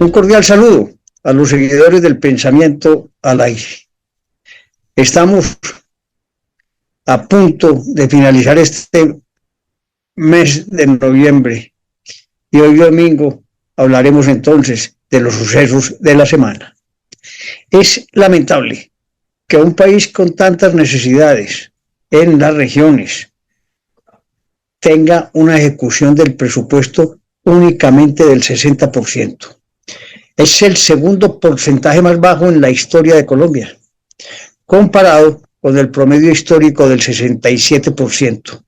Un cordial saludo a los seguidores del pensamiento al aire. Estamos a punto de finalizar este mes de noviembre y hoy domingo hablaremos entonces de los sucesos de la semana. Es lamentable que un país con tantas necesidades en las regiones tenga una ejecución del presupuesto únicamente del 60%. Es el segundo porcentaje más bajo en la historia de Colombia, comparado con el promedio histórico del 67%.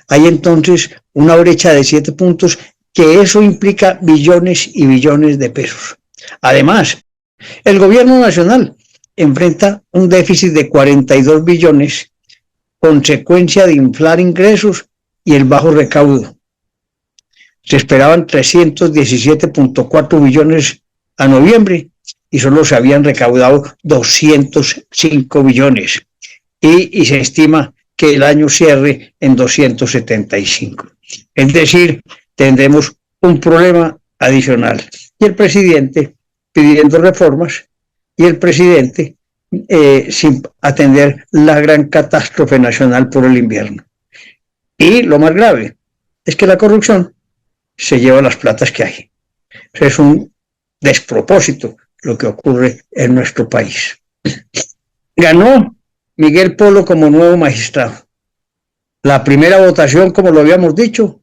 Hay entonces una brecha de 7 puntos que eso implica billones y billones de pesos. Además, el gobierno nacional enfrenta un déficit de 42 billones, consecuencia de inflar ingresos y el bajo recaudo. Se esperaban 317.4 billones a noviembre y solo se habían recaudado 205 billones y se estima que el año cierre en 275. Es decir, tendremos un problema adicional. Y el presidente pidiendo reformas y el presidente sin atender la gran catástrofe nacional por el invierno. Y lo más grave es que la corrupción se lleva las platas que hay. Es un despropósito lo que ocurre en nuestro país. Ganó Miguel Polo como nuevo magistrado. La primera votación, como lo habíamos dicho,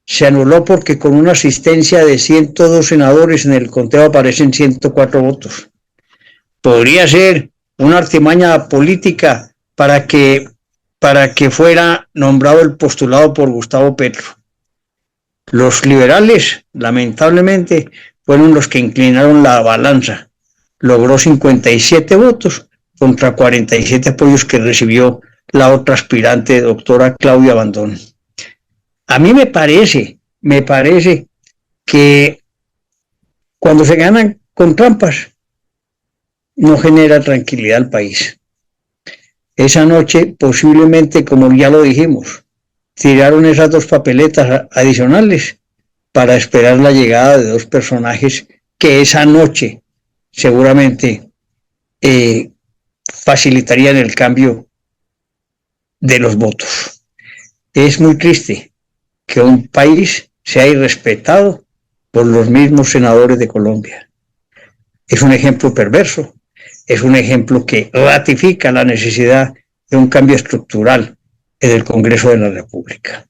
se anuló porque con una asistencia de 102 senadores en el conteo aparecen 104 votos. Podría ser una artimaña política para que fuera nombrado el postulado por Gustavo Petro. Los liberales, lamentablemente, fueron los que inclinaron la balanza. Logró 57 votos contra 47 apoyos que recibió la otra aspirante, doctora Claudia Abandón. A mí me parece que cuando se ganan con trampas, no genera tranquilidad al país. Esa noche, posiblemente, como ya lo dijimos, tiraron esas 2 papeletas adicionales para esperar la llegada de 2 personajes que esa noche seguramente facilitarían el cambio de los votos. Es muy triste que un país sea irrespetado por los mismos senadores de Colombia. Es un ejemplo perverso, es un ejemplo que ratifica la necesidad de un cambio estructural en el Congreso de la República.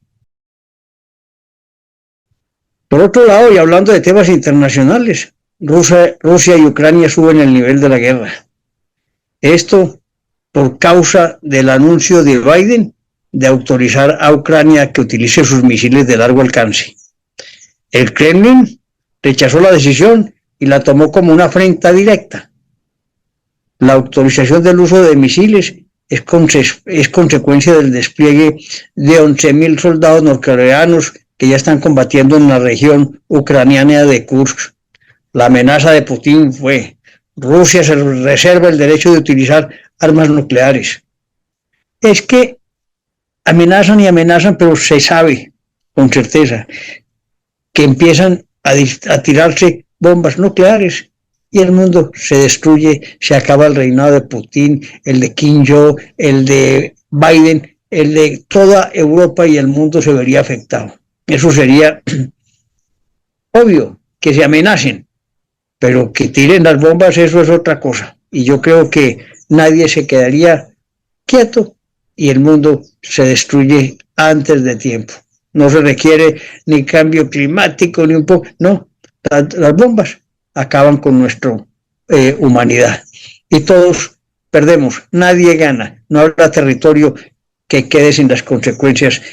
Por otro lado, y hablando de temas internacionales, Rusia y Ucrania suben el nivel de la guerra. Esto por causa del anuncio de Biden de autorizar a Ucrania que utilice sus misiles de largo alcance. El Kremlin rechazó la decisión y la tomó como una afrenta directa. La autorización del uso de misiles es consecuencia del despliegue de 11.000 soldados norcoreanos que ya están combatiendo en la región ucraniana de Kursk. La amenaza de Putin fue: Rusia se reserva el derecho de utilizar armas nucleares. Es que amenazan y amenazan, pero se sabe con certeza que empiezan a tirarse bombas nucleares y el mundo se destruye, se acaba el reinado de Putin, el de Kim Jong, el de Biden, el de toda Europa, y el mundo se vería afectado. Eso sería obvio, que se amenacen, pero que tiren las bombas, eso es otra cosa. Y yo creo que nadie se quedaría quieto y el mundo se destruye antes de tiempo. No se requiere ni cambio climático, ni un poco, no, las bombas acaban con nuestra humanidad y todos perdemos, nadie gana, no habrá territorio que quede sin las consecuencias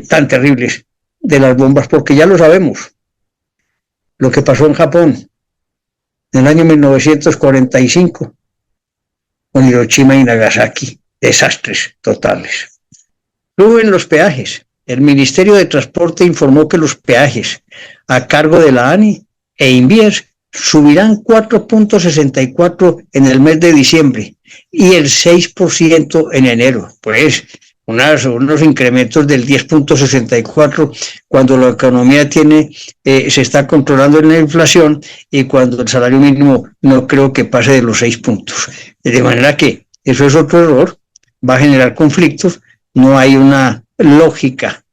tan terribles de las bombas, porque ya lo sabemos, lo que pasó en Japón en el año 1945 con Hiroshima y Nagasaki, desastres totales. Suben los peajes. El Ministerio de Transporte informó que los peajes a cargo de la ANI e Invías subirán 4.64 en el mes de diciembre y el 6% en enero. Pues unos incrementos del 10.64 cuando la economía se está controlando en la inflación y cuando el salario mínimo no creo que pase de los 6 puntos. De manera que eso es otro error, va a generar conflictos, no hay una lógica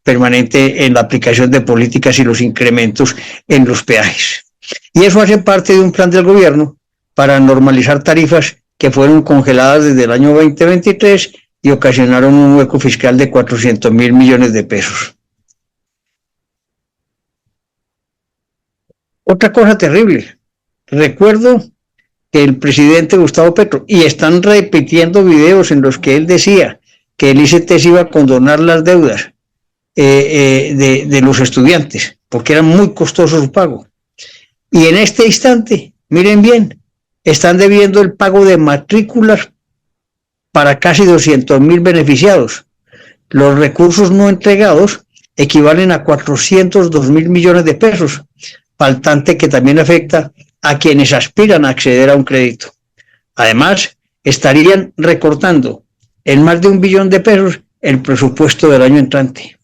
permanente en la aplicación de políticas y los incrementos en los peajes. Y eso hace parte de un plan del gobierno para normalizar tarifas que fueron congeladas desde el año 2023 y ocasionaron un hueco fiscal de 400.000 millones de pesos. Otra cosa terrible, recuerdo que el presidente Gustavo Petro, y están repitiendo videos en los que él decía que el ICETEX iba a condonar las deudas de los estudiantes, porque era muy costoso su pago. Y en este instante, miren bien, están debiendo el pago de matrículas para casi 200.000 beneficiados. Los recursos no entregados equivalen a 402.000 millones de pesos, faltante que también afecta a quienes aspiran a acceder a un crédito. Además, estarían recortando en más de 1 billón de pesos el presupuesto del año entrante.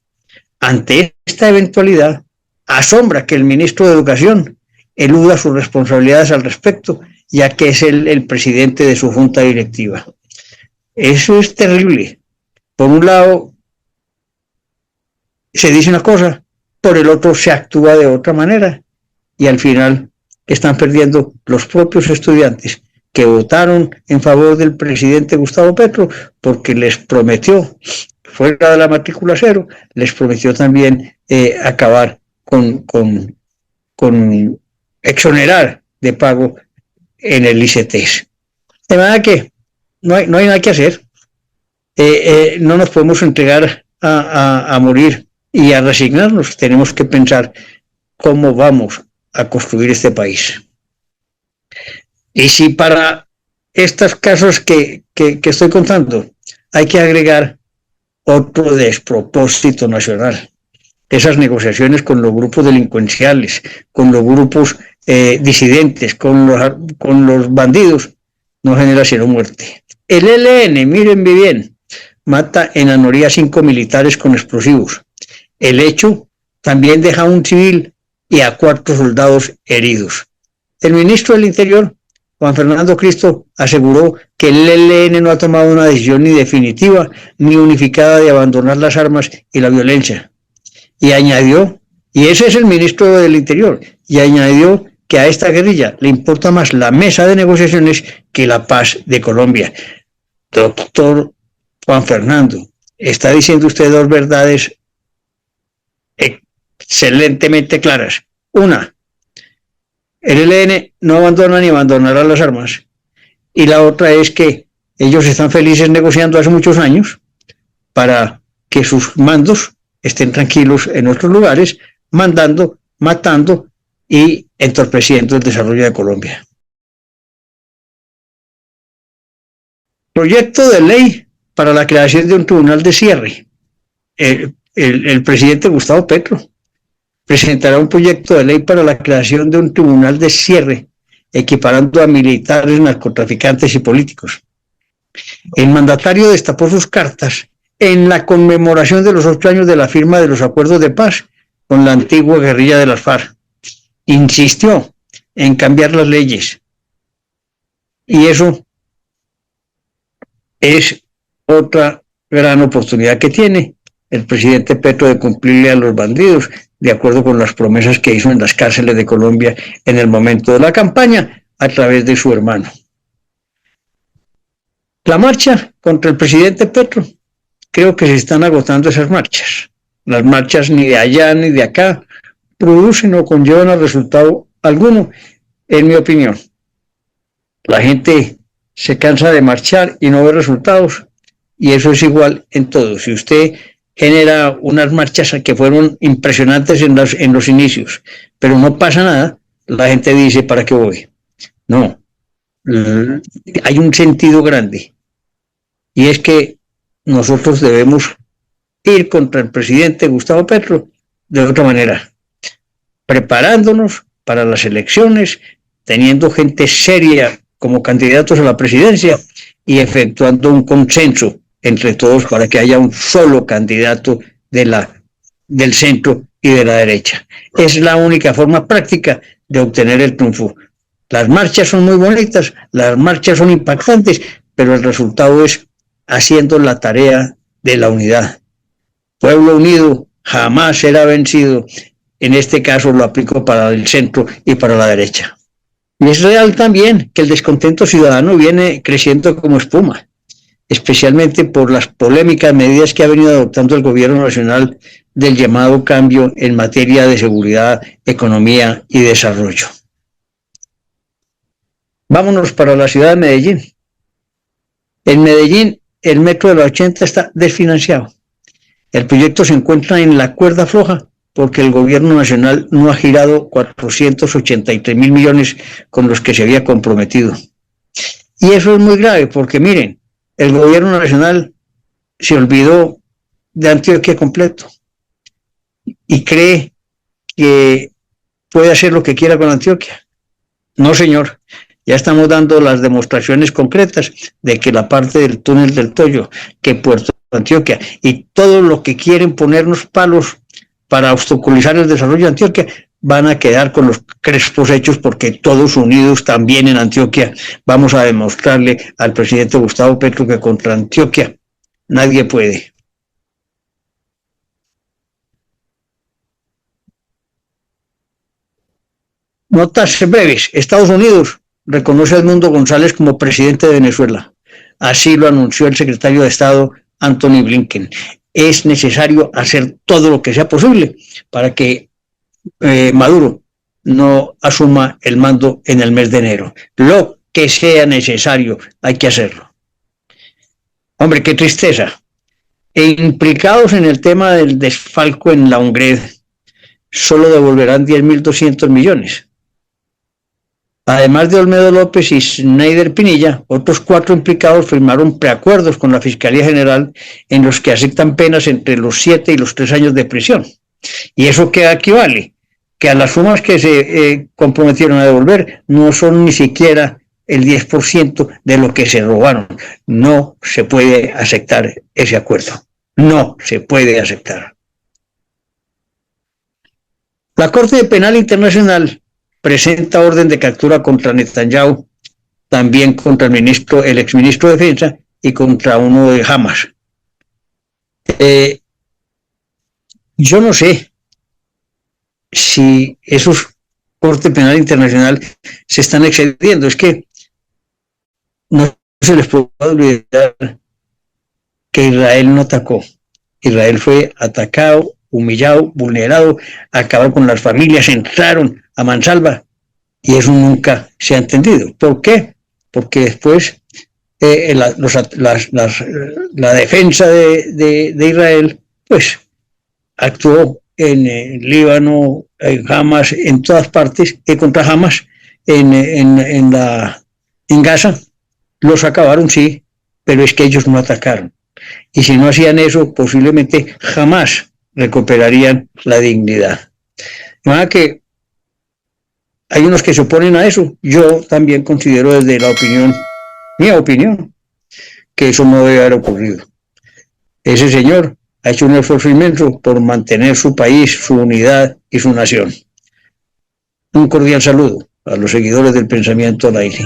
Ante esta eventualidad, asombra que el ministro de Educación eluda sus responsabilidades al respecto, ya que es el presidente de su junta directiva. Eso es terrible. Por un lado, se dice una cosa, por el otro se actúa de otra manera, y al final están perdiendo los propios estudiantes que votaron en favor del presidente Gustavo Petro porque les prometió, fuera de la matrícula cero, les prometió también acabar con exonerar de pago en el ICETEX. De manera que no hay nada que hacer, no nos podemos entregar a morir y a resignarnos, tenemos que pensar cómo vamos a construir este país. Y si para estos casos que estoy contando hay que agregar otro despropósito nacional, esas negociaciones con los grupos delincuenciales, con los grupos disidentes, con los bandidos, no genera sino muerte. El ELN, miren bien, mata en Anoría 5 militares con explosivos. El hecho también deja a un civil y a 4 soldados heridos. El ministro del Interior, Juan Fernando Cristo, aseguró que el ELN no ha tomado una decisión ni definitiva ni unificada de abandonar las armas y la violencia. Y añadió, y ese es el ministro del Interior, y añadió que a esta guerrilla le importa más la mesa de negociaciones que la paz de Colombia. Doctor Juan Fernando, está diciendo usted dos verdades excelentemente claras. Una, el ELN no abandona ni abandonará las armas. Y la otra es que ellos están felices negociando hace muchos años para que sus mandos estén tranquilos en otros lugares, mandando, matando y entorpeciendo el desarrollo de Colombia. Proyecto de ley para la creación de un tribunal de cierre. El presidente Gustavo Petro presentará un proyecto de ley para la creación de un tribunal de cierre, equiparando a militares, narcotraficantes y políticos. El mandatario destapó sus cartas en la conmemoración de los 8 años de la firma de los acuerdos de paz con la antigua guerrilla de las FARC. Insistió en cambiar las leyes. Y eso es otra gran oportunidad que tiene el presidente Petro de cumplirle a los bandidos, de acuerdo con las promesas que hizo en las cárceles de Colombia en el momento de la campaña, a través de su hermano. La marcha contra el presidente Petro, creo que se están agotando esas marchas. Las marchas ni de allá ni de acá producen o conllevan a resultado alguno, en mi opinión. La gente se cansa de marchar y no ve resultados, y eso es igual en todo. Si usted genera unas marchas que fueron impresionantes en los inicios, pero no pasa nada, la gente dice, ¿para qué voy? No, hay un sentido grande, y es que nosotros debemos ir contra el presidente Gustavo Petro de otra manera, preparándonos para las elecciones, teniendo gente seria como candidatos a la presidencia y efectuando un consenso entre todos para que haya un solo candidato del centro y de la derecha. Es la única forma práctica de obtener el triunfo. Las marchas son muy bonitas, las marchas son impactantes, pero el resultado es haciendo la tarea de la unidad. Pueblo unido jamás será vencido. En este caso lo aplico para el centro y para la derecha. Y es real también que el descontento ciudadano viene creciendo como espuma, especialmente por las polémicas medidas que ha venido adoptando el gobierno nacional del llamado cambio en materia de seguridad, economía y desarrollo. Vámonos para la ciudad de Medellín. En Medellín, el metro de la 80 está desfinanciado. El proyecto se encuentra en la cuerda floja porque el gobierno nacional no ha girado 483.000 millones con los que se había comprometido. Y eso es muy grave porque, miren, el gobierno nacional se olvidó de Antioquia completo y cree que puede hacer lo que quiera con Antioquia. No, señor. Ya estamos dando las demostraciones concretas de que la parte del túnel del Toyo, que Puerto Antioquia y todo lo que quieren ponernos palos para obstaculizar el desarrollo de Antioquia van a quedar con los crespos hechos porque todos unidos también en Antioquia vamos a demostrarle al presidente Gustavo Petro que contra Antioquia nadie puede. Notas breves. Estados Unidos reconoce a Edmundo González como presidente de Venezuela. Así lo anunció el secretario de Estado Anthony Blinken. Es necesario hacer todo lo que sea posible para que Maduro no asuma el mando en el mes de enero. Lo que sea necesario, hay que hacerlo. Hombre, qué tristeza. Implicados en el tema del desfalco en la UNGRED, solo devolverán 10.200 millones. Además de Olmedo López y Schneider Pinilla, otros 4 implicados firmaron preacuerdos con la Fiscalía General en los que aceptan penas entre los 7 y los 3 años de prisión. ¿Y eso qué equivale? Que a las sumas que se comprometieron a devolver no son ni siquiera el 10% de lo que se robaron. No se puede aceptar ese acuerdo. No se puede aceptar. La Corte Penal Internacional presenta orden de captura contra Netanyahu, también contra el exministro de Defensa y contra uno de Hamas. Yo no sé si esos Corte Penal Internacional se están excediendo. Es que no se les puede olvidar que Israel no atacó. Israel fue atacado, humillado, vulnerado, acabaron con las familias, entraron a mansalva y eso nunca se ha entendido. ¿Por qué? Porque después la defensa de Israel pues actuó en Líbano, en Hamas, en todas partes, contra Hamas, en Gaza. Los acabaron, sí, pero es que ellos no atacaron. Y si no hacían eso, posiblemente jamás recuperarían la dignidad. De manera que hay unos que se oponen a eso. Yo también considero desde la opinión, mi opinión, que eso no debe haber ocurrido. Ese señor ha hecho un esfuerzo inmenso por mantener su país, su unidad y su nación. Un cordial saludo a los seguidores del pensamiento al aire.